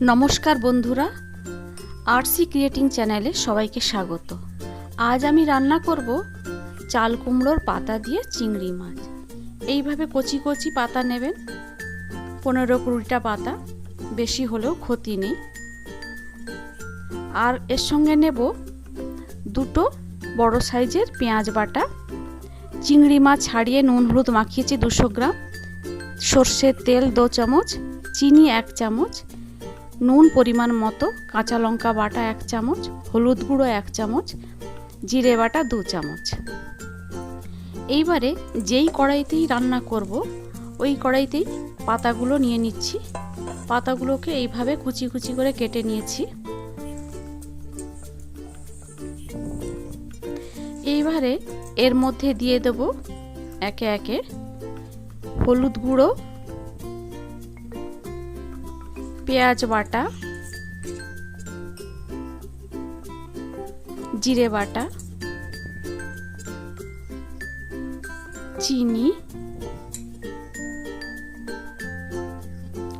নমস্কার বন্ধুরা, RC creating চ্যানেলে সবাইকে স্বাগত। আজ আমি রান্না করব চাল কুমড়োর পাতা দিয়ে চিংড়ি মাছ। এইভাবে কচি কচি পাতা নেবেন, 15-20টা পাতা, বেশি হলেও ক্ষতি নেই। আর এর সঙ্গে নেব 2 বড় সাইজের পেঁয়াজ বাটা, চিংড়ি মাছ ছাড়িয়ে নুন হলুদ মাখিয়েছি 200 গ্রাম, সর্ষের তেল 2 চামচ, চিনি 1 চামচ, নুন পরিমাণ মতো, কাঁচা লঙ্কা বাটা 1 চামচ, হলুদ গুঁড়ো 1 চামচ, জিরে বাটা 2 চামচ। এইবারে যেই কড়াইতেই রান্না করব ওই কড়াইতেই পাতাগুলো নিয়ে নিচ্ছি। পাতাগুলোকে এইভাবে কুচি কুচি করে কেটে নিয়েছি। এইবারে এর মধ্যে দিয়ে দেব একে একে হলুদ গুঁড়ো, পেঁয়াজ বাটা, জিরে বাটা, চিনি,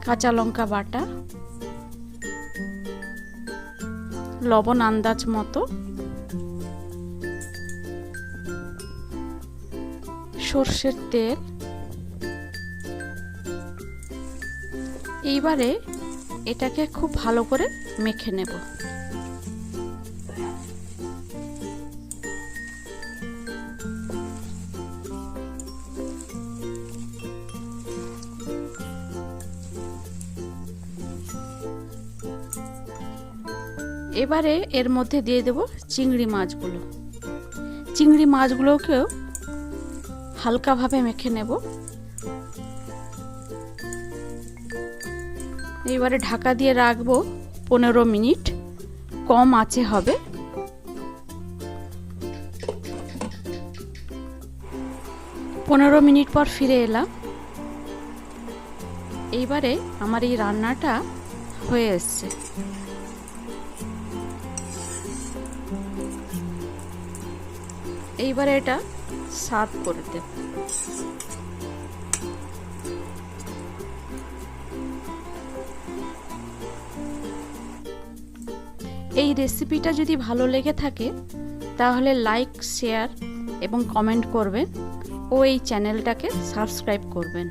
কাঁচা লঙ্কা বাটা, লবণ আন্দাজ মতো, সর্ষের তেল। এইবারে এটাকে খুব ভালো করে মেখে নেব। এবারে এর মধ্যে দিয়ে দেব চিংড়ি মাছগুলো। চিংড়ি মাছগুলোকেও হালকাভাবে মেখে নেব। এবারে ঢাকা দিয়ে রাখবো 15 মিনিট, কম আঁচে হবে। 15 মিনিট পর ফিরে এলাম। এইবারে আমার এই রান্নাটা হয়ে এসছে। এইবারে এটা সার্ভ করে দেব। এই রেসিপিটা যদি ভালো লেগে থাকে তাহলে লাইক, শেয়ার এবং কমেন্ট করবেন ও এই চ্যানেলটাকে সাবস্ক্রাইব করবেন।